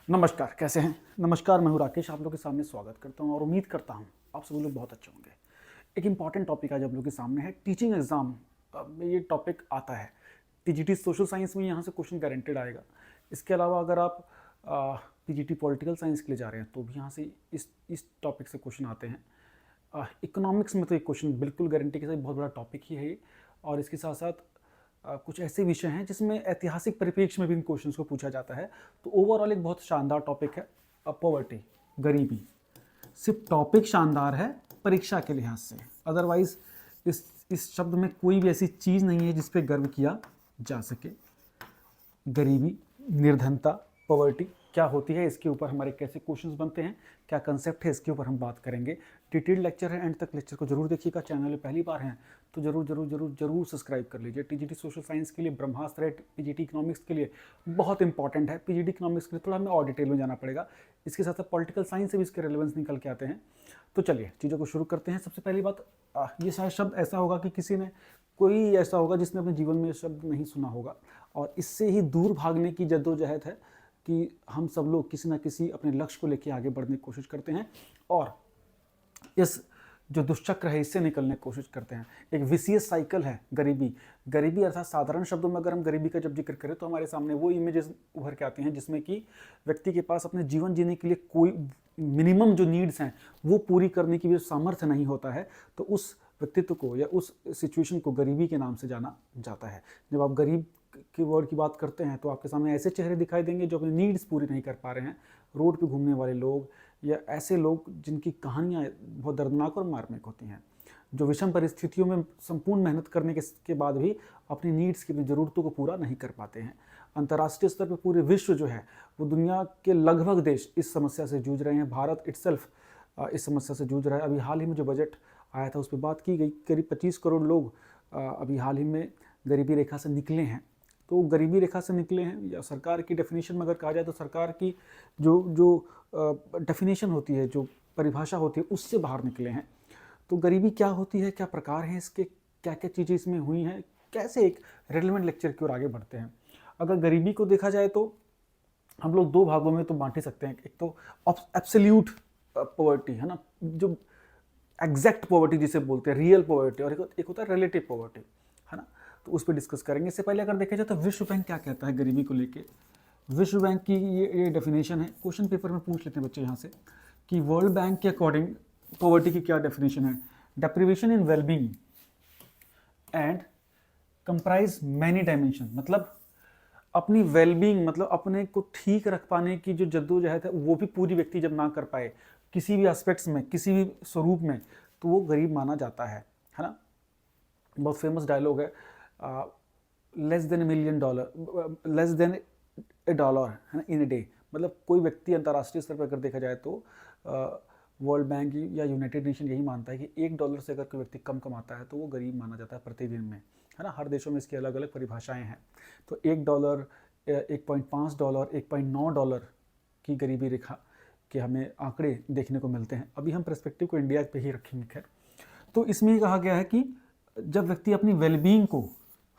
नमस्कार, कैसे हैं? नमस्कार, मैं हूँ राकेश, आप लोगों के सामने स्वागत करता हूँ और उम्मीद करता हूँ आप सभी लोग बहुत अच्छे होंगे। एक इम्पॉर्टेंट टॉपिक आज आप लोगों के सामने है, टीचिंग एग्जाम में ये टॉपिक आता है। टीजीटी सोशल साइंस में यहाँ से क्वेश्चन गारंटेड आएगा। इसके अलावा अगर आप पीजीटी पॉलिटिकल साइंस के लिए जा रहे हैं तो भी यहाँ से इस टॉपिक से क्वेश्चन आते हैं। इकोनॉमिक्स में तो एक क्वेश्चन बिल्कुल गारंटी के साथ बहुत बड़ा टॉपिक ही है ये। और इसके साथ साथ कुछ ऐसे विषय हैं जिसमें ऐतिहासिक परिप्रेक्ष्य में भी इन क्वेश्चंस को पूछा जाता है। तो ओवरऑल एक बहुत शानदार टॉपिक है पॉवर्टी, गरीबी। सिर्फ टॉपिक शानदार है परीक्षा के लिहाज से, अदरवाइज इस शब्द में कोई भी ऐसी चीज़ नहीं है जिस पे गर्व किया जा सके। गरीबी, निर्धनता, पॉवर्टी क्या होती है, इसके ऊपर हमारे कैसे क्वेश्चंस बनते हैं, क्या कंसेप्ट है, इसके ऊपर हम बात करेंगे। डिटेल्ड लेक्चर है, एंड तक लेक्चर को जरूर देखिएगा। चैनल में पहली बार हैं तो जरूर जरूर जरूर जरूर सब्सक्राइब कर लीजिए। टीजीटी सोशल साइंस के लिए ब्रह्मास्त्र है, पीजीटी इकोनॉमिक्स के लिए बहुत इंपॉर्टेंट है। पीजीटी इकोनॉमिक्स के लिए थोड़ा हमें और डिटेल में जाना पड़ेगा। इसके साथ साथ पॉलिटिकल साइंस से भी इसके रेलेवेंस निकल के आते हैं। तो चलिए चीज़ों को शुरू करते हैं। सबसे पहली बात, ये शायद शब्द ऐसा होगा कि किसी ने कोई ऐसा होगा जिसने अपने जीवन में ये शब्द नहीं सुना होगा, और इससे ही दूर भागने की जद्दोजहद है कि हम सब लोग किसी ना किसी अपने लक्ष्य को लेकर आगे बढ़ने की कोशिश करते हैं और इस जो दुष्चक्र है इससे निकलने की कोशिश करते हैं। एक विशियस साइकिल है गरीबी। गरीबी अर्थात साधारण शब्दों में अगर हम गरीबी का जब जिक्र करें तो हमारे सामने वो इमेजेस उभर के आती हैं जिसमें कि व्यक्ति के पास अपने जीवन जीने के लिए कोई मिनिमम जो नीड्स हैं वो पूरी करने की भी सामर्थ्य नहीं होता है। तो उस व्यक्तित्व को या उस सिचुएशन को गरीबी के नाम से जाना जाता है। जब आप गरीब की वर्ड की बात करते हैं तो आपके सामने ऐसे चेहरे दिखाई देंगे जो अपनी नीड्स पूरी नहीं कर पा रहे हैं, रोड पे घूमने वाले लोग या ऐसे लोग जिनकी कहानियाँ बहुत दर्दनाक और मार्मिक होती हैं, जो विषम परिस्थितियों में संपूर्ण मेहनत करने के बाद भी अपनी नीड्स की, अपनी ज़रूरतों को पूरा नहीं कर पाते हैं। अंतर्राष्ट्रीय स्तर पर पूरे विश्व जो है वो दुनिया के लगभग देश इस समस्या से जूझ रहे हैं। भारत इटसेल्फ इस समस्या से जूझ रहा है। अभी हाल ही में जो बजट आया था उस पर बात की गई, करीब 25 करोड़ लोग अभी हाल ही में गरीबी रेखा से निकले हैं। तो गरीबी रेखा से निकले हैं, या सरकार की डेफिनेशन में अगर कहा जाए तो सरकार की जो जो डेफिनेशन होती है, जो परिभाषा होती है, उससे बाहर निकले हैं। तो गरीबी क्या होती है, क्या प्रकार हैं इसके, क्या क्या चीज़ें इसमें हुई हैं, कैसे एक रेलेवेंट लेक्चर की ओर आगे बढ़ते हैं। अगर गरीबी को देखा जाए तो हम लोग दो भागों में तो बांट ही सकते हैं। एक तो एब्सोल्यूट पॉवर्टी है ना, जो एग्जैक्ट पॉवर्टी जिसे बोलते हैं, रियल पॉवर्टी, और एक होता है रिलेटिव पॉवर्टी, है ना। तो उस पर डिस्कस करेंगे। इससे पहले अगर देखा जाए तो विश्व बैंक क्या कहता है गरीबी को लेके। विश्व बैंक की ये डेफिनेशन है, क्वेश्चन पेपर में पूछ लेते हैं बच्चे यहाँ से कि वर्ल्ड बैंक के अकॉर्डिंग पॉवर्टी की क्या डेफिनेशन है। Deprivation in wellbeing and comprise many dimension, मतलब अपनी वेलबींग, मतलब अपने को ठीक रख पाने की जो जद्दोजहद है वो भी पूरी व्यक्ति जब ना कर पाए किसी भी एस्पेक्ट्स में, किसी भी स्वरूप में, तो वो गरीब माना जाता है ना। बहुत फेमस डायलॉग है, less than $1 million, less than $1 है ना इन ए डे। मतलब कोई व्यक्ति अंतर्राष्ट्रीय स्तर पर अगर देखा जाए तो वर्ल्ड बैंक या यूनाइटेड नेशन यही मानता है कि $1 से अगर कोई व्यक्ति कम कमाता है तो वो गरीब माना जाता है प्रतिदिन में, है ना। हर देशों में इसकी अलग अलग परिभाषाएं हैं। तो $1, $1.5, $1.9 की गरीबी रेखा के हमें आंकड़े देखने को मिलते हैं। अभी हम पर्सपेक्टिव को इंडिया पे ही रखेंगे। खैर, तो इसमें कहा गया है कि जब व्यक्ति अपनी वेलबींग को,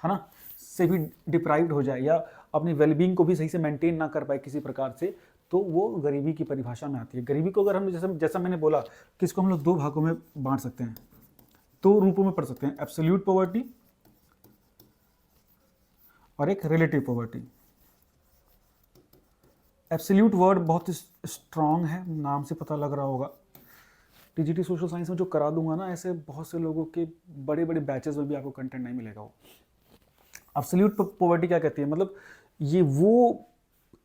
है ना, से भी डिप्राइव्ड हो जाए या अपनी वेलबींग को भी सही से मेंटेन ना कर पाए किसी प्रकार से, तो वो गरीबी की परिभाषा में आती है। गरीबी को अगर हम जैसा मैंने बोला कि इसको हम लोग दो भागों में बांट सकते हैं, दो रूपों में पढ़ सकते हैं, एब्सोल्यूट पॉवर्टी और एक रिलेटिव पॉवर्टी। एब्सोल्यूट वर्ड बहुत स्ट्रांग है, नाम से पता लग रहा होगा। टीजीटी सोशल साइंस में जो करा दूंगा ना, ऐसे बहुत से लोगों के बड़े बड़े बैचेस में भी आपको कंटेंट नहीं मिलेगा। वो एब्सोल्यूट पॉवर्टी क्या कहती है, मतलब ये वो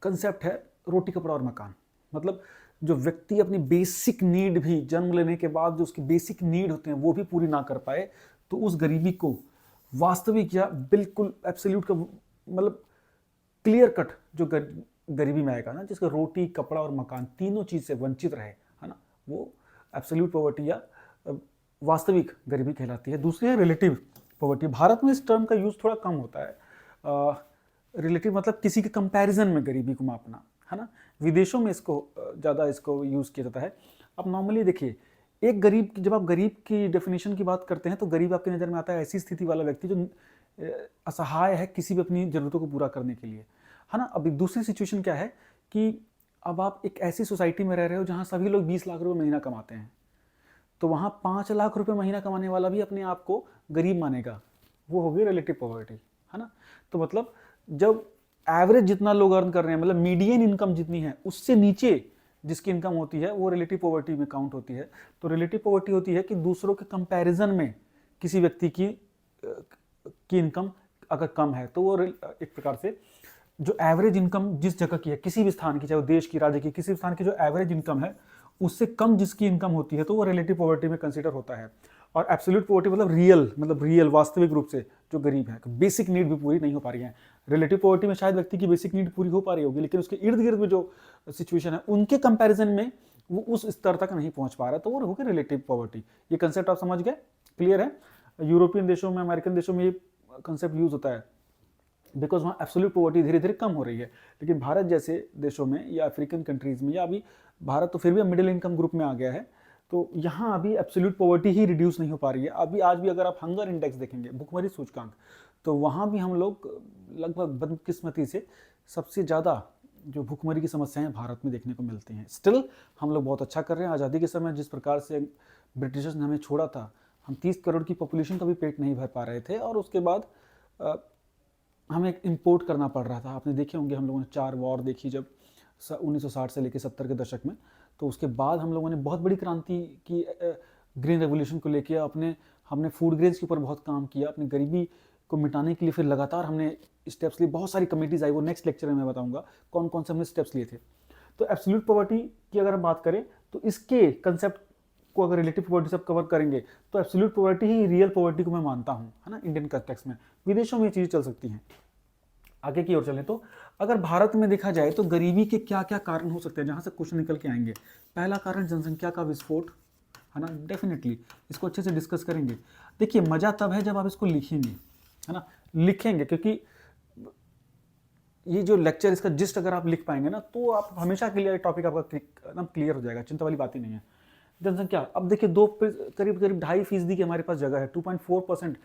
कंसेप्ट है रोटी कपड़ा और मकान। मतलब जो व्यक्ति अपनी बेसिक नीड भी जन्म लेने के बाद जो उसकी बेसिक नीड होते हैं वो भी पूरी ना कर पाए, तो उस गरीबी को वास्तविक या बिल्कुल एब्सोल्यूट का मतलब क्लियर कट जो गरीबी में आएगा ना, जिसका रोटी कपड़ा और मकान तीनों चीज से वंचित रहे, है ना, वो एब्सोल्यूट पॉवर्टी या वास्तविक गरीबी कहलाती है। दूसरी है रिलेटिव पॉवर्टी। भारत में इस टर्म का यूज थोड़ा कम होता है। रिलेटिव मतलब किसी के कंपैरिजन में गरीबी को मापना, है ना। विदेशों में इसको ज़्यादा इसको यूज़ किया जाता है। अब नॉर्मली देखिए, एक गरीब, जब आप गरीब की डेफिनेशन की बात करते हैं तो गरीब आपकी नज़र में आता है ऐसी स्थिति वाला व्यक्ति जो असहाय है किसी भी अपनी ज़रूरतों को पूरा करने के लिए, है ना। अभी दूसरी सिचुएशन क्या है कि अब आप एक ऐसी सोसाइटी में रह रहे हो जहाँ सभी लोग 20 लाख रुपए महीना कमाते हैं, तो वहाँ 5 लाख रुपए महीना कमाने वाला भी अपने आप को गरीब मानेगा। वो हो गई रिलेटिव पॉवर्टी, है ना। तो मतलब जब एवरेज जितना लोग अर्न कर रहे हैं, मतलब मीडियन इनकम जितनी है उससे नीचे जिसकी इनकम होती है वो रिलेटिव पॉवर्टी में काउंट होती है। तो रिलेटिव पॉवर्टी होती है कि दूसरों के कंपैरिजन में किसी व्यक्ति की इनकम अगर कम है तो वो एक प्रकार से जो एवरेज इनकम जिस जगह की है, किसी भी स्थान की, चाहे वो देश की, राज्य की, किसी भी स्थान की जो एवरेज इनकम है उससे कम जिसकी इनकम होती है तो वो रिलेटिव पॉवर्टी में कंसीडर होता है। और एब्सोल्यूट पॉवर्टी मतलब रियल वास्तविक रूप से जो गरीब है, बेसिक नीड भी पूरी नहीं हो पा रही है। रिलेटिव पॉवर्टी में शायद व्यक्ति की बेसिक नीड पूरी हो पा रही होगी, लेकिन उसके इर्द गिर्द में जो सिचुएशन है उनके कंपैरिजन में वो उस स्तर तक नहीं पहुंच पा रहा, तो वो होगी रिलेटिव पॉवर्टी। ये कंसेप्ट आप समझ गए, क्लियर है। यूरोपियन देशों में, अमेरिकन देशों में ये कंसेप्ट यूज होता है बिकॉज वहाँ एब्सोल्यूट पॉवर्टी धीरे धीरे कम हो रही है। लेकिन भारत जैसे देशों में या अफ्रीकन कंट्रीज में, या अभी भारत तो फिर भी मिडिल इनकम ग्रुप में आ गया है, तो यहाँ अभी एब्सोल्यूट पॉवर्टी ही रिड्यूस नहीं हो पा रही है। अभी आज भी अगर आप हंगर इंडेक्स देखेंगे, भुखमरी सूचकांक, तो वहाँ भी हम लोग लगभग बदकिस्मती से सबसे ज़्यादा जो भुखमरी की समस्याएं भारत में देखने को मिलती हैं। स्टिल हम लोग बहुत अच्छा कर रहे हैं। आज़ादी के समय जिस प्रकार से ब्रिटिशर्स ने हमें छोड़ा था, हम 30 करोड़ की पॉपुलेशन का भी पेट नहीं भर पा रहे थे, और उसके बाद हमें इंपोर्ट करना पड़ रहा था। आपने देखे होंगे, हम लोगों ने 4 वॉर देखी जब 1960 से लेकर 70 के दशक में, तो उसके बाद हम लोगों ने बहुत बड़ी क्रांति की, ग्रीन रेवोल्यूशन को लेके हमने फूड ग्रेन्स के ऊपर बहुत काम किया, अपनी गरीबी को मिटाने के लिए फिर लगातार हमने स्टेप्स लिए। बहुत सारी कमेटीज आई, वो नेक्स्ट लेक्चर में मैं बताऊंगा कौन कौन से हमने स्टेप्स लिए थे। तो एब्सोल्यूट पॉवर्टी की अगर हम बात करें तो इसके कंसेप्ट को अगर रिलेटिव पॉवर्टी सब कवर करेंगे तो एब्सोल्यूट पॉवर्टी ही रियल पॉवर्टी को मैं मानता हूँ, है ना, इंडियन कॉन्टेक्स्ट में। विदेशों में ये चीज़ें चल सकती हैं। आगे की ओर चलें तो अगर भारत में देखा जाए तो गरीबी के क्या क्या कारण हो सकते हैं, जहाँ से क्वेश्चन निकल के आएंगे। पहला कारण जनसंख्या का विस्फोट, है ना, डेफिनेटली इसको अच्छे से डिस्कस करेंगे। देखिए, मज़ा तब है जब आप इसको लिखेंगे, है ना, लिखेंगे, क्योंकि ये जो लेक्चर, इसका जिस्ट अगर आप लिख पाएंगे ना तो आप हमेशा के लिए टॉपिक आपका एकदम क्लियर हो जाएगा, चिंता वाली बात ही नहीं है। जनसंख्या, अब देखिए करीब 2.5% की हमारे पास जगह है, 2.4%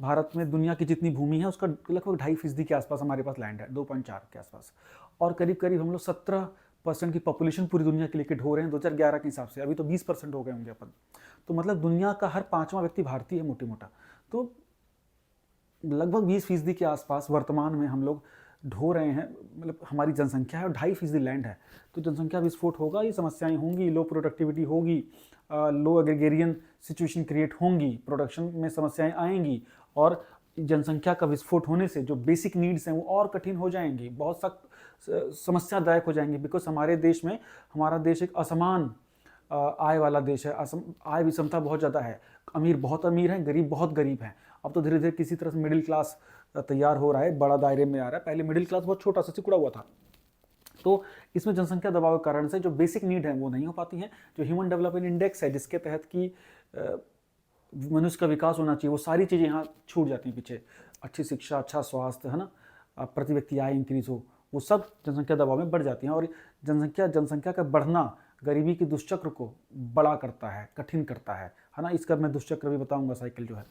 भारत में दुनिया की जितनी भूमि है उसका लगभग 2.5% के आसपास हमारे पास लैंड है, 2.4 के आसपास। और करीब करीब हम लोग 17% की पॉपुलेशन पूरी दुनिया के लेके ढो रहे हैं 2011 के हिसाब से। अभी तो 20% हो गए होंगे अपन। तो मतलब दुनिया का हर 5वां व्यक्ति भारतीय है, मोटे मोटा। तो लगभग 20% के आसपास वर्तमान में हम लोग ढो रहे हैं, मतलब हमारी जनसंख्या है, और 2.5% लैंड है। तो जनसंख्या विस्फोट होगा, ये समस्याएं होंगी, लो प्रोडक्टिविटी होगी, लो एग्रीगेरियन सिचुएशन क्रिएट होंगी, प्रोडक्शन में समस्याएं आएंगी, और जनसंख्या का विस्फोट होने से जो बेसिक नीड्स हैं वो और कठिन हो जाएंगी, बहुत सख्त समस्यादायक हो जाएंगी। बिकॉज हमारा देश एक असमान आय वाला देश है, आय विषमता बहुत ज़्यादा है, अमीर बहुत अमीर हैं, गरीब बहुत गरीब हैं। अब तो धीरे धीरे किसी तरह से मिडिल क्लास तैयार हो रहा है, बड़ा दायरे में आ रहा है। पहले मिडिल क्लास बहुत छोटा सा सिकुड़ा हुआ था। तो इसमें जनसंख्या दबाव के कारण से जो बेसिक नीड है वो नहीं हो पाती हैं। जो ह्यूमन डेवलपमेंट इंडेक्स है, जिसके तहत कि मनुष्य का विकास होना चाहिए, वो सारी चीज़ें यहाँ छूट जाती हैं पीछे। अच्छी शिक्षा, अच्छा स्वास्थ्य, है ना, प्रति व्यक्ति आय इंक्रीज हो, वो सब जनसंख्या दबाव में बढ़ जाती हैं। और जनसंख्या का बढ़ना गरीबी के दुष्चक्र को बड़ा करता है, कठिन करता है ना। इसका मैं दुष्चक्र भी बताऊंगा, साइकिल जो है।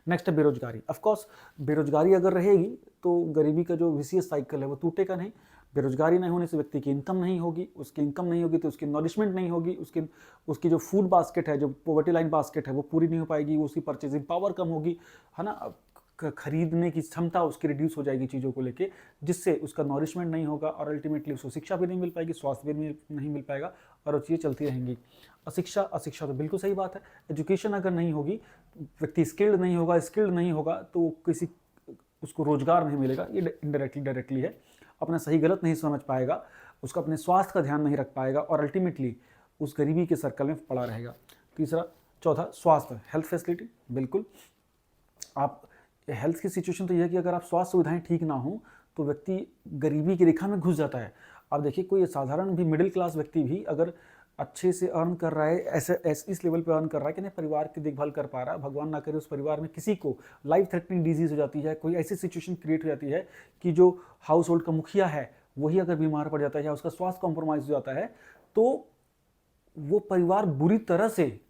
नेक्स्ट है बेरोजगारी। ऑफकोर्स बेरोजगारी अगर रहेगी तो गरीबी का जो विशियस साइकिल है वो टूटेगा नहीं। बेरोजगारी नहीं होने से व्यक्ति की इनकम नहीं होगी, उसकी इनकम नहीं होगी तो उसकी नॉरिशमेंट नहीं होगी, उसकी जो फूड बास्केट है, जो पॉवर्टी लाइन बास्केट है, वो पूरी नहीं हो पाएगी, उसकी परचेजिंग पावर कम होगी, है ना, खरीदने की क्षमता उसकी रिड्यूस हो जाएगी चीज़ों को लेके, जिससे उसका नॉरिशमेंट नहीं होगा, और अल्टीमेटली उसको शिक्षा भी नहीं मिल पाएगी, स्वास्थ्य भी नहीं मिल पाएगा, और वो चीज़ें चलती रहेंगी। अशिक्षा तो बिल्कुल सही बात है। एजुकेशन अगर नहीं होगी, व्यक्ति स्किल्ड नहीं होगा तो उसको रोजगार नहीं मिलेगा, ये इनडायरेक्टली डायरेक्टली है। अपना सही गलत नहीं समझ पाएगा, उसका अपने स्वास्थ्य का ध्यान नहीं रख पाएगा, और अल्टीमेटली उस गरीबी के सर्कल में पड़ा रहेगा। चौथा स्वास्थ्य, हेल्थ फैसिलिटी। बिल्कुल, आप हेल्थ की सिचुएशन तो यह है कि अगर आप स्वास्थ्य सुविधाएं ठीक ना हो तो व्यक्ति गरीबी की रेखा में घुस जाता है। आप देखिए, कोई साधारण भी मिडिल क्लास व्यक्ति भी अगर अच्छे से अर्न कर रहा है, ऐसे इस लेवल पे अर्न कर रहा है कि नहीं परिवार की देखभाल कर पा रहा है, भगवान ना करे उस परिवार में किसी को लाइफ थ्रेटनिंग डिजीज हो जाती है, कोई ऐसी सिचुएशन क्रिएट हो जाती है कि जो हाउस होल्ड का मुखिया है वही अगर बीमार पड़ जाता है या उसका स्वास्थ्य कॉम्प्रोमाइज हो जाता है, तो वो परिवार बुरी तरह से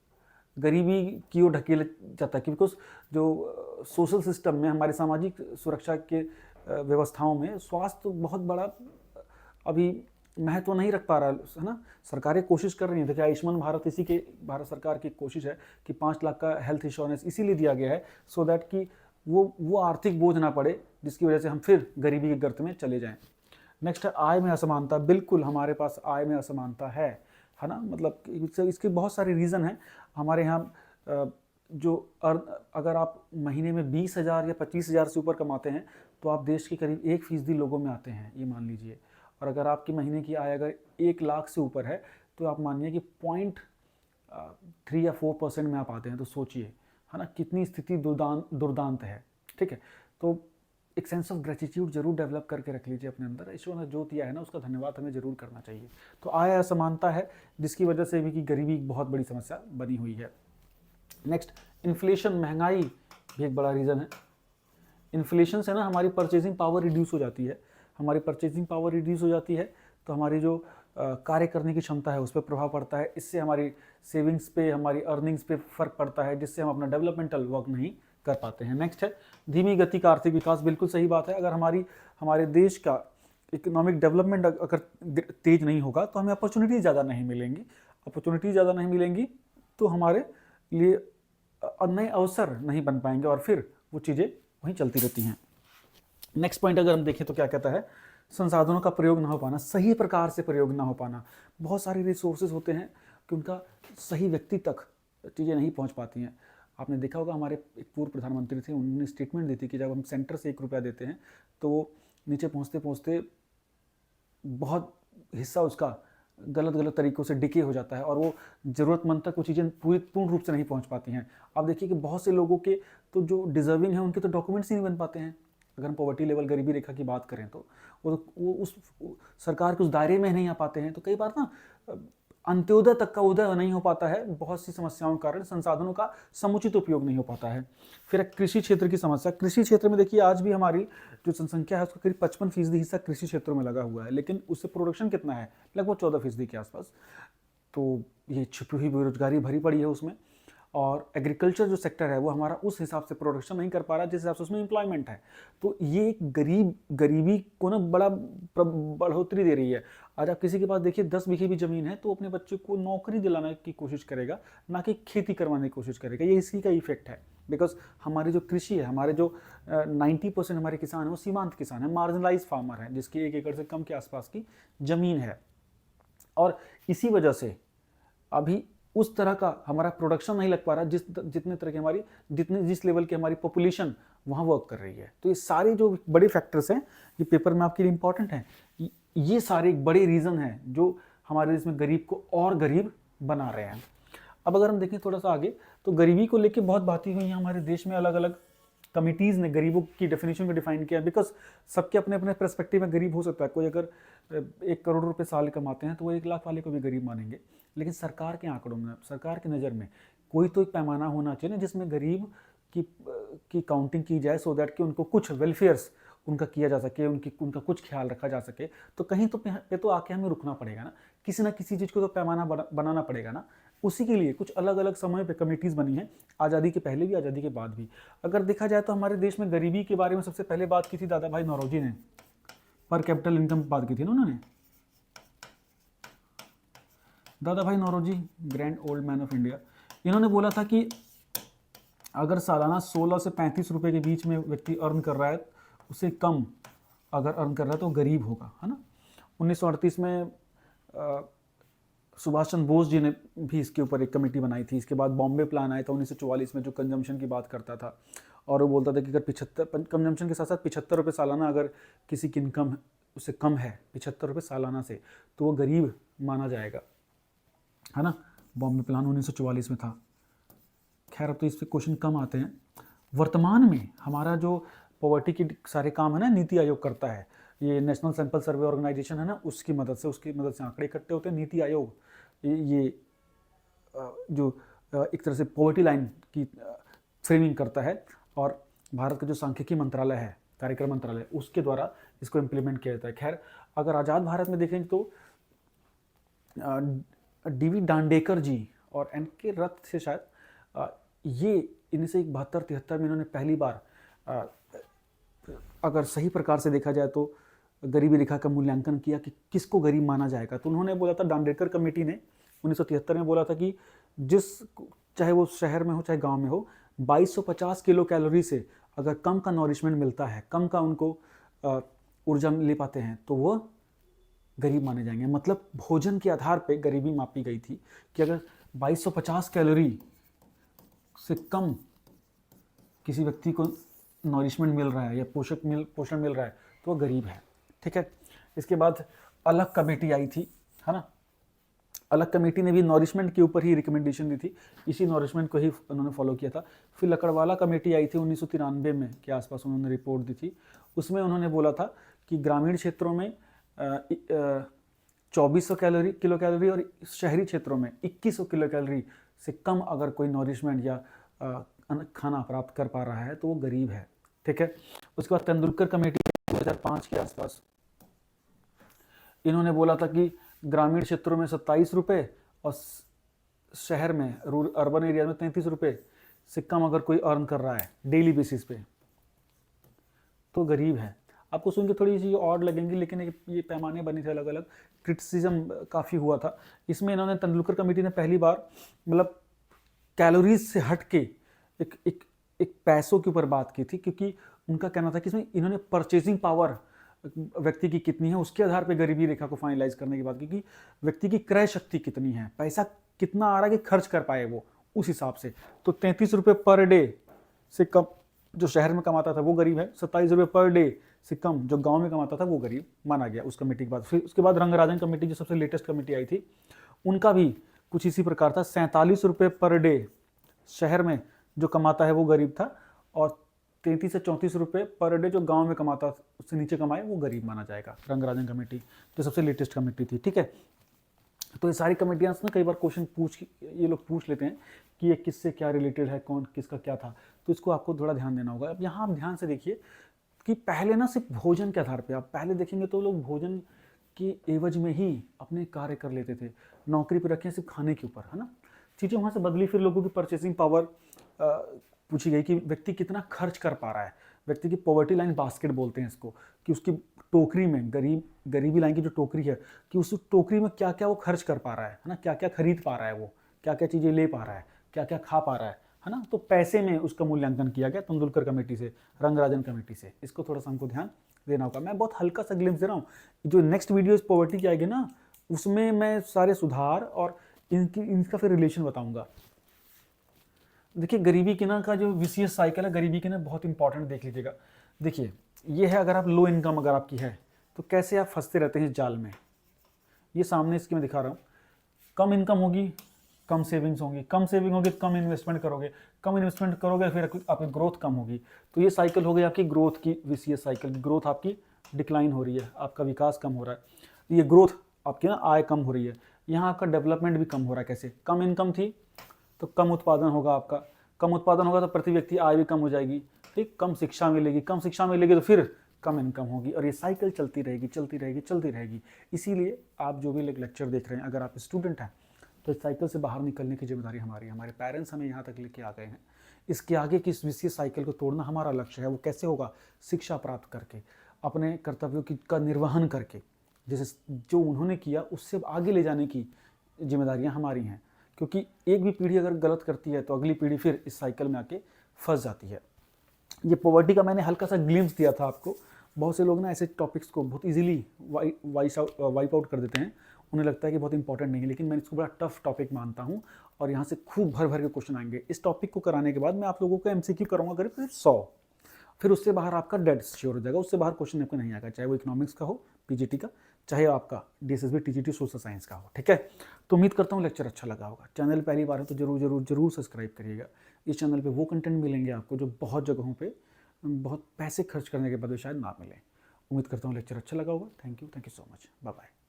गरीबी की ओर ढकेल जाता है। बिकॉज जो सोशल सिस्टम में, हमारे सामाजिक सुरक्षा के व्यवस्थाओं में स्वास्थ्य बहुत बड़ा अभी महत्व नहीं रख पा रहा है ना। सरकारें कोशिश कर रही हैं, देखिए आयुष्मान भारत इसी के भारत सरकार की कोशिश है कि 5 लाख का हेल्थ इंश्योरेंस इसीलिए दिया गया है सो दैट कि वो आर्थिक बोझ ना पड़े जिसकी वजह से हम फिर गरीबी के गर्त में चले जाएं। नेक्स्ट है आय में असमानता। बिल्कुल हमारे पास आय में असमानता है ना, मतलब इसके बहुत सारे रीज़न हैं हमारे यहाँ। अगर आप महीने में 20,000 या 25,000 से ऊपर कमाते हैं तो आप देश के करीब 1% लोगों में आते हैं, ये मान लीजिए। और अगर आपकी महीने की आय अगर 1 लाख से ऊपर है तो आप मानिए कि 0.3 या 4% में आप आते हैं। तो सोचिए, है ना, कितनी स्थिति दुर्दांत है। ठीक है, तो एक सेंस ऑफ ग्रेटिट्यूड जरूर डेवलप करके रख लीजिए अपने अंदर। ईश्वर ने जो दिया है ना उसका धन्यवाद हमें जरूर करना चाहिए। तो आय असमानता है जिसकी वजह से भी कि गरीबी एक बहुत बड़ी समस्या बनी हुई है। नेक्स्ट, इन्फ्लेशन, महंगाई भी एक बड़ा रीज़न है। इन्फ्लेशन से ना हमारी परचेजिंग पावर रिड्यूस हो जाती है। हमारी परचेजिंग पावर रिड्यूस हो जाती है तो हमारी जो कार्य करने की क्षमता है उस पर प्रभाव पड़ता है। इससे हमारी सेविंग्स पे, हमारी अर्निंग्स पे फ़र्क पड़ता है, जिससे हम अपना डेवलपमेंटल वर्क नहीं कर पाते हैं। नेक्स्ट है धीमी गति का आर्थिक विकास। बिल्कुल सही बात है। अगर हमारे देश का इकोनॉमिक डेवलपमेंट अगर तेज नहीं होगा तो हमें अपॉर्चुनिटी ज़्यादा नहीं मिलेंगी। अपॉर्चुनिटी ज़्यादा नहीं मिलेंगी तो हमारे लिए नए अवसर नहीं बन पाएंगे और फिर वो चीज़ें वहीं चलती रहती हैं। नेक्स्ट पॉइंट अगर हम देखें तो क्या कहता है, संसाधनों का प्रयोग ना हो पाना, सही प्रकार से प्रयोग ना हो पाना। बहुत सारे रिसोर्सेज होते हैं कि उनका सही व्यक्ति तक चीज़ें नहीं पहुंच पाती हैं। आपने देखा होगा हमारे एक पूर्व प्रधानमंत्री थे, उन्होंने स्टेटमेंट दी थी कि जब हम सेंटर से 1 रुपया देते हैं तो वो नीचे पहुँचते पहुँचते बहुत हिस्सा उसका गलत तरीक़ों से डिके हो जाता है और वो ज़रूरतमंद तक वो चीज़ें पूर्ण रूप से नहीं पहुंच पाती हैं। आप देखिए कि बहुत से लोगों के तो जो डिज़र्विंग है उनके तो डॉक्यूमेंट्स ही नहीं बन पाते हैं। अगर हम पॉवर्टी लेवल गरीबी रेखा की बात करें तो वो उस सरकार के उस दायरे में नहीं आ पाते हैं। तो कई बार ना अंत्योदय तक का उदय नहीं हो पाता है, बहुत सी समस्याओं के कारण संसाधनों का समुचित उपयोग नहीं हो पाता है। फिर कृषि क्षेत्र की समस्या। कृषि क्षेत्र में देखिए आज भी हमारी जो जनसंख्या है उसका करीब 55% हिस्सा कृषि क्षेत्रों में लगा हुआ है, लेकिन उससे प्रोडक्शन कितना है, लगभग 14% के आसपास। तो ये छिपी हुई बेरोजगारी भरी पड़ी है उसमें। और एग्रीकल्चर जो सेक्टर है वो हमारा उस हिसाब से प्रोडक्शन नहीं कर पा रहा जिस हिसाब से उसमें एम्प्लॉयमेंट है। तो ये एक गरीबी को ना बड़ा बढ़ोतरी दे रही है। आज आप किसी के पास देखिए 10 बीघे भी ज़मीन है तो अपने बच्चे को नौकरी दिलाने की कोशिश करेगा, ना कि खेती करवाने की कोशिश करेगा। ये इसी का इफेक्ट है। बिकॉज हमारी जो कृषि है, हमारे जो 90% हमारे किसान हैं वो सीमांत किसान हैं, मार्जिनलाइज फार्मर हैं, जिसकी 1 एकड़ से कम के आसपास की ज़मीन है। और इसी वजह से अभी उस तरह का हमारा प्रोडक्शन नहीं लग पा रहा जितने तरह की हमारी जिस लेवल की हमारी पॉपुलेशन वहाँ वर्क कर रही है। तो ये सारे जो बड़े फैक्टर्स हैं ये पेपर में आपके लिए इंपॉर्टेंट हैं। ये सारे एक बड़े रीज़न हैं जो हमारे देश में गरीब को और गरीब बना रहे हैं। अब अगर हम देखें थोड़ा सा आगे तो गरीबी को लेकर बहुत बातें हुई हैं हमारे देश में। अलग अलग कमिटीज़ ने गरीबों की डेफिनेशन को डिफाइन किया, बिकॉज सबके अपने अपने पर्सपेक्टिव में गरीब हो सकता है। कोई अगर 1 करोड़ रुपए साल कमाते हैं तो वो 1 लाख वाले को भी गरीब मानेंगे। लेकिन सरकार के आंकड़ों में, सरकार की नज़र में कोई तो एक पैमाना होना चाहिए ना जिसमें गरीब की काउंटिंग की जाए, सो दैट कि उनको कुछ वेलफेयर्स उनका किया जा सके, उनका कुछ ख्याल रखा जा सके। तो कहीं तो आके हमें रुकना पड़ेगा ना किसी चीज़ को तो पैमाना बनाना पड़ेगा ना। उसी के लिए कुछ अलग अलग समय पे कमेटीज़ बनी हैं, आज़ादी के पहले भी आज़ादी के बाद भी। अगर देखा जाए तो हमारे देश में गरीबी के बारे में सबसे पहले बात की थी दादा भाई नौरोजी ने, पर कैपिटल इनकम की बात की थी ना उन्होंने। Dadabhai Naoroji, grand old man of India, इन्होंने बोला था कि अगर सालाना 16 से 35 रुपए के बीच में व्यक्ति अर्न कर रहा है, उससे कम अगर अर्न कर रहा है तो गरीब होगा, है ना। 1938 में सुभाष चंद्र बोस जी ने भी इसके ऊपर एक कमेटी बनाई थी। इसके बाद बॉम्बे प्लान आया था 1944 में जो कंजम्पशन की बात करता था, और वो बोलता था कि अगर 75 कंजम्पशन के साथ साथ 75 रुपये सालाना अगर किसी की इनकम उससे कम है 75 रुपये सालाना से, तो वो गरीब माना जाएगा, है ना। बॉम्बे प्लान 1944 में था। खैर अब तो इस पर क्वेश्चन कम आते हैं। वर्तमान में हमारा जो पॉवर्टी के सारे काम है ना नीति आयोग करता है, ये नेशनल सैंपल सर्वे ऑर्गेनाइजेशन है ना, उसकी मदद से आंकड़े इकट्ठे होते हैं। नीति आयोग ये जो एक तरह से पॉवर्टी लाइन की फ्रेमिंग करता है, और भारत का जो सांख्यिकी मंत्रालय है, कार्यक्रम मंत्रालय, उसके द्वारा इसको इम्प्लीमेंट किया जाता है। खैर अगर आज़ाद भारत में देखें तो डीवी दांडेकर जी और एनके रथ से शायद ये 1972-73 में इन्होंने पहली बार अगर सही प्रकार से देखा जाए तो गरीबी रेखा का मूल्यांकन किया कि किसको गरीब माना जाएगा, तो उन्होंने बोला था, डांडेकर कमेटी ने 1973 में बोला था कि जिस, चाहे वो शहर में हो चाहे गांव में हो, 2250 किलो कैलोरी से अगर कम का नॉरिशमेंट मिलता है, कम का उनको ऊर्जा ले पाते हैं, तो वो गरीब माने जाएंगे। मतलब भोजन के आधार पे गरीबी मापी गई थी कि अगर 2250 कैलोरी से कम किसी व्यक्ति को नॉरिशमेंट मिल रहा है या पोषण मिल रहा है तो वो गरीब है। ठीक है। इसके बाद अलग कमेटी आई थी, है ना। अलग कमेटी ने भी नॉरिशमेंट के ऊपर ही रिकमेंडेशन दी थी, इसी नॉरिशमेंट को ही उन्होंने फॉलो किया था। फिर लकड़वाला कमेटी आई थी 1993 में के आसपास, उन्होंने रिपोर्ट दी थी। उसमें उन्होंने बोला था कि ग्रामीण क्षेत्रों में 2400 किलो कैलोरी और शहरी क्षेत्रों में 2100 किलो कैलोरी से कम अगर कोई नॉरिशमेंट या खाना प्राप्त कर पा रहा है तो वो गरीब है। ठीक है। उसके बाद तेंदुलकर कमेटी 2005 के आसपास, इन्होंने बोला था कि ग्रामीण क्षेत्रों में 27 रुपये और शहर में अर्बन एरिया में 33 रुपये से कम अगर कोई अर्न कर रहा है डेली बेसिस पे तो गरीब है। आपको सुन के थोड़ी सी ऑड लगेंगी, लेकिन ये पैमाने बने थे अलग अलग, क्रिटिसिज्म काफ़ी हुआ था। इसमें इन्होंने, तेंदुलकर कमेटी ने पहली बार मतलब कैलोरीज से हट के एक एक एक पैसों के ऊपर बात की थी, क्योंकि उनका कहना था कि इसमें इन्होंने परचेजिंग पावर व्यक्ति की कितनी है उसके आधार पे गरीबी रेखा को फाइनलाइज करने की बात की, कि व्यक्ति की क्रय शक्ति कितनी है, पैसा कितना आ रहा है कि खर्च कर पाए वो, उस हिसाब से। तो 33 रुपये पर डे से कम जो शहर में कमाता था वो गरीब है, 27 रुपये पर डे से कम जो गांव में कमाता था वो गरीब माना गया उस कमेटी के बाद। फिर उसके बाद रंगराजन कमेटी जो सबसे लेटेस्ट कमेटी आई थी, उनका भी कुछ इसी प्रकार था। 47 रुपये पर डे शहर में जो कमाता है वो गरीब था, और 33 से 34 रुपये पर डे जो गांव में कमाता उससे नीचे कमाए वो गरीब माना जाएगा। रंगराजन कमेटी जो सबसे लेटेस्ट कमेटी थी। ठीक है। तो ये सारी कमेटियाँ ना कई बार क्वेश्चन ये लोग पूछ लेते हैं कि ये किससे क्या रिलेटेड है, कौन किसका क्या था, तो इसको आपको थोड़ा ध्यान देना होगा। अब यहाँ आप ध्यान से देखिए कि पहले ना सिर्फ भोजन के आधार पे, आप पहले देखेंगे तो लोग भोजन की एवज में ही अपने कार्य कर लेते थे, नौकरी पे रखे सिर्फ खाने के ऊपर, है ना। चीज़ें वहाँ से बदली, फिर लोगों की परचेसिंग पावर पूछी गई कि व्यक्ति कितना खर्च कर पा रहा है। व्यक्ति की पॉवर्टी लाइन बास्केट बोलते हैं इसको, कि उसकी टोकरी में गरीबी लाइन की जो टोकरी है, कि उस टोकरी में क्या क्या वो खर्च कर पा रहा है ना, क्या क्या खरीद पा रहा है, वो क्या क्या चीज़ें ले पा रहा है, क्या क्या खा पा रहा है ना। तो पैसे में उसका मूल्यांकन किया गया तेंदुलकर कमेटी से, रंगराजन कमेटी से। इसको थोड़ा सा हमको ध्यान देना होगा। मैं बहुत हल्का सा ग्लिम्स दे रहा हूँ, जो नेक्स्ट वीडियो पॉवर्टी की आएगी ना, उसमें मैं सारे सुधार और इनका फिर रिलेशन बताऊंगा। देखिए गरीबी की ना का जो विशियस साइकिल है गरीबी की ना, बहुत इंपॉर्टेंट देख लीजिएगा। देखिए ये है, अगर आप लो इनकम अगर आपकी है तो कैसे आप फंसते रहते हैं इस जाल में। ये सामने इसकी मैं दिखा रहा हूँ, कम इनकम होगी कम सेविंग्स होंगी, कम सेविंग होगी कम इन्वेस्टमेंट करोगे, कम इन्वेस्टमेंट करोगे फिर आपकी ग्रोथ कम होगी। तो ये साइकिल हो गई आपकी ग्रोथ की, विशियस साइकिल। ग्रोथ आपकी डिक्लाइन हो रही है, आपका विकास कम हो रहा है। ये ग्रोथ आपकी ना आय कम हो रही है, यहाँ आपका डेवलपमेंट भी कम हो रहा है। कैसे? कम इनकम थी तो कम उत्पादन होगा आपका, कम उत्पादन होगा तो प्रति व्यक्ति आय भी कम हो जाएगी। ठीक, कम शिक्षा मिलेगी, कम शिक्षा मिलेगी तो फिर कम इनकम होगी, और ये साइकिल चलती रहेगी चलती रहेगी चलती रहेगी। इसीलिए आप जो भी लेक्चर देख रहे हैं, अगर आप स्टूडेंट हैं तो इस साइकिल से बाहर निकलने की जिम्मेदारी हमारी है। हमारे पेरेंट्स हमें यहाँ तक लेके आ गए हैं, इसके आगे की इस विशेष साइकिल को तोड़ना हमारा लक्ष्य है। वो कैसे होगा? शिक्षा प्राप्त करके, अपने कर्तव्यों का निर्वहन करके, जैसे जो उन्होंने किया उससे आगे ले जाने की जिम्मेदारियाँ हमारी हैं। क्योंकि एक भी पीढ़ी अगर गलत करती है तो अगली पीढ़ी फिर इस साइकिल में आके फंस जाती है। ये पॉवर्टी का मैंने हल्का सा ग्लिम्स दिया था आपको। बहुत से लोग ना ऐसे टॉपिक्स को बहुत इजीली वाइप आउट कर देते हैं, उन्हें लगता है कि बहुत इंपॉर्टेंट नहीं है, लेकिन मैं इसको बड़ा टफ टॉपिक मानता हूँ और यहाँ से खूब भर भर के क्वेश्चन आएंगे। इस टॉपिक को कराने के बाद मैं आप लोगों को MCQ करूँगा करीब 100, फिर उससे बाहर आपका डेड श्योर हो जाएगा, उससे बाहर क्वेश्चन आपको नहीं आएगा, चाहे वो इकोनॉमिक्स का हो, PGT का, चाहे आपका DSSB TGT सोशल साइंस का हो। ठीक है, तो उम्मीद करता हूँ लेक्चर अच्छा लगा होगा। चैनल पहली बार है तो जरूर सब्सक्राइब करिएगा। इस चैनल पे वो कंटेंट मिलेंगे आपको जो बहुत जगहों पे बहुत पैसे खर्च करने के बाद भी शायद ना मिले। उम्मीद करता हूँ लेक्चर अच्छा लगा होगा। Thank you so much, bye bye.